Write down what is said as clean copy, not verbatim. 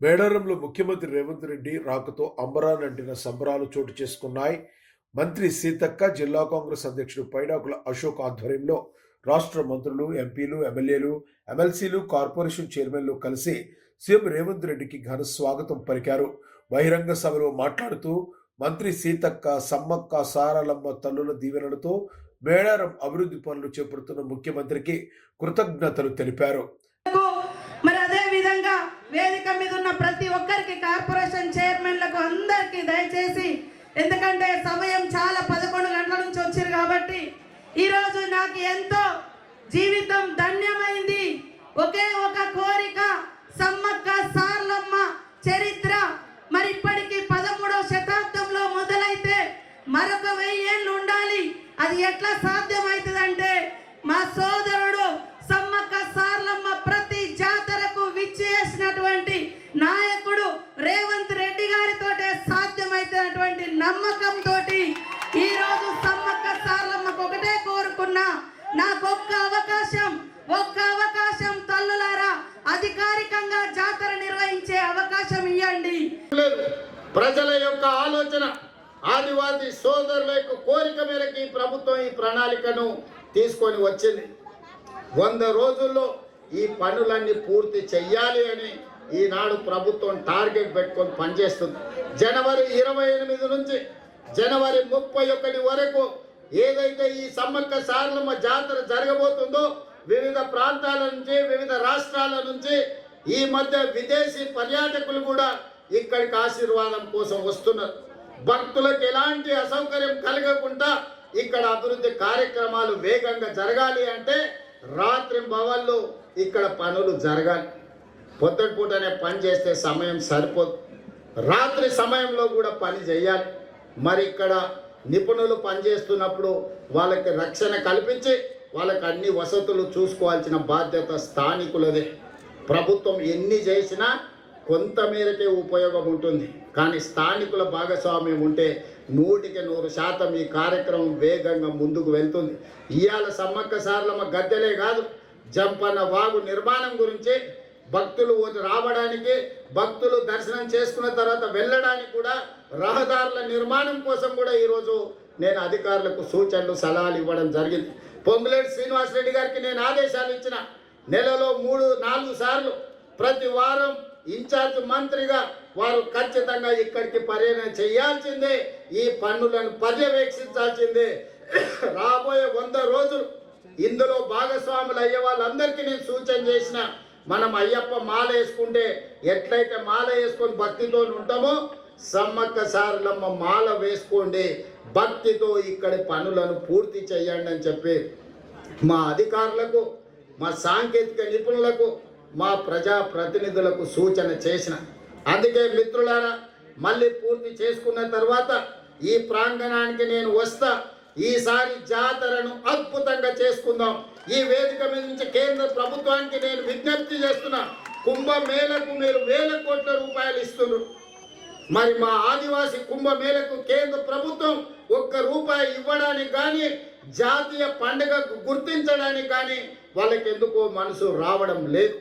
మేడారంలో ముఖ్యమంత్రి రేవంత్ రెడ్డి రాకతో అంబరానంటిన సంబరాలు చోటు చేసుకున్నాయి. మంత్రి సీతక్క, జిల్లా కాంగ్రెస్ అధ్యక్షుడు పైడాకుల అశోక్ ఆధ్వర్యంలో రాష్ట్ర మంత్రులు, ఎంపీలు, ఎమ్మెల్యేలు, ఎమ్మెల్సీలు, కార్పొరేషన్ చైర్మన్లు కలిసి సీఎం రేవంత్ రెడ్డికి ఘన స్వాగతం పలికారు. బహిరంగ సభలో మాట్లాడుతూ మంత్రి సీతక్క, సమ్మక్క సారలమ్మ తల్లుల దీవెనలతో మేడారం అభివృద్ధి పనులు చేపడుతున్న ముఖ్యమంత్రికి కృతజ్ఞతలు తెలిపారు. మరి అదే విధంగా వేదిక మీద ఉన్న ప్రతి ఒక్కరికి, కార్పొరేషన్ చైర్మన్లకు అందరికీ దయచేసి, ఎందుకంటే సమయం చాలా 11 గంటల నుంచి వచ్చారు కాబట్టి ఈరోజు నాకు ఎంతో జీవితం ధన్యమైంది. ఒకే ఒక కోరిక, సమ్మక్క సారలమ్మ చరిత్ర మరి ఇప్పటికీ 13వ శతాబ్దంలో మొదలైతే మరొక 1000 ఏళ్ళు ఉండాలి. అది ఎట్లా సాధ్యమవుతుందంటే మా సోదరుడు సమ్మక్క సారలమ్మ ప్రతి జాతరకు విచ్చేసినటువంటి నాయకుడు రేవంత్ రెడ్డి గారితో సాధ్యమైనటువంటి నమ్మకంతో ఈ రోజు సమ్మక్క సారలమ్మకు ఒకటే కోరుకున్నా, నాకు ఒక్క అవకాశం తల్లులారా, అధికారికంగా జాతర నిర్వహించే అవకాశం ఇవ్వండి. ప్రజల యొక్క ఆలోచన, ఆదివాసీ సోదరుల యొక్క కోరిక మేరకు ఈ ప్రభుత్వం ఈ ప్రణాళికను తీసుకొని వచ్చింది. 100 రోజుల్లో ఈ పనులన్నీ పూర్తి చెయ్యాలి అని ఈనాడు ప్రభుత్వం టార్గెట్ పెట్టుకొని పనిచేస్తుంది. జనవరి 28 నుంచి జనవరి 31 వరకు ఏదైతే ఈ సమ్మక్క సారలమ్మ జాతర జరగబోతుందో వివిధ ప్రాంతాల నుంచి, వివిధ రాష్ట్రాల నుంచి ఈ మధ్య విదేశీ పర్యాటకులు కూడా ఇక్కడికి ఆశీర్వాదం కోసం వస్తున్నారు. భక్తులకు ఎలాంటి అసౌకర్యం కలగకుండా ఇక్కడ అభివృద్ధి కార్యక్రమాలు వేగంగా జరగాలి అంటే రాత్రి భవన్లు ఇక్కడ పనులు జరగాలి. పొద్దుటపూటనే పని చేస్తే సమయం సరిపోదు, రాత్రి సమయంలో కూడా పని చేయాలి. మరి ఇక్కడ నిపుణులు పనిచేస్తున్నప్పుడు వాళ్ళకి రక్షణ కల్పించి వాళ్ళకి అన్ని వసతులు చూసుకోవాల్సిన బాధ్యత స్థానికులదే. ప్రభుత్వం ఎన్ని చేసినా కొంతమేరకే ఉపయోగం ఉంటుంది, కానీ స్థానికుల భాగస్వామ్యం ఉంటే 100% ఈ కార్యక్రమం వేగంగా ముందుకు వెళ్తుంది. ఇవాళ సమ్మక్క సారలమ్మ గద్దెలే కాదు, జంపన్న వాగు నిర్మాణం గురించి, భక్తులు రావడానికి, భక్తులు దర్శనం చేసుకున్న తర్వాత వెళ్ళడానికి కూడా రహదారుల నిర్మాణం కోసం కూడా ఈరోజు నేను అధికారులకు సూచనలు, సలహాలు ఇవ్వడం జరిగింది. పొంగులేటి శ్రీనివాసరెడ్డి గారికి నేను ఆదేశాలు ఇచ్చిన, నెలలో 3-4 సార్లు ప్రతి వారం ఇన్ఛార్జ్ మంత్రిగా వారు ఖచ్చితంగా ఇక్కడికి పర్యటన చేయాల్సిందే, ఈ పన్నులను పర్యవేక్షించాల్సిందే. రాబోయే 100 రోజులు ఇందులో భాగస్వాములు అయ్యే వాళ్ళందరికీ నేను సూచన చేసిన, మనం అయ్యప్ప మాల వేసుకుంటే ఎట్లయితే మాల వేసుకొని భక్తితో ఉంటామో సమ్మక్క సారలమ్మ మాల వేసుకోండి, భక్తితో ఇక్కడి పనులను పూర్తి చేయండి అని చెప్పి మా అధికారులకు, మా సాంకేతిక నిపుణులకు, మా ప్రజా ప్రతినిధులకు సూచన చేసిన. అందుకే మిత్రులారా, మళ్ళీ పూర్తి చేసుకున్న తర్వాత ఈ ప్రాంగణానికి నేను వస్తా. ఈసారి జాతరను అద్భుతంగా చేసుకుందాం. ఈ వేదిక మీద నుంచి కేంద్ర ప్రభుత్వానికి నేను విజ్ఞప్తి చేస్తున్నా, కుంభమేళకు మీరు 1000 కోట్ల రూపాయలు ఇస్తున్నారు. మరి మా ఆదివాసీ కుంభమేళకు కేంద్ర ప్రభుత్వం ₹1 ఇవ్వడానికి కానీ, జాతీయ పండుగకు గుర్తించడానికి కానీ వాళ్ళకి ఎందుకో మనసు రావడం లేదు.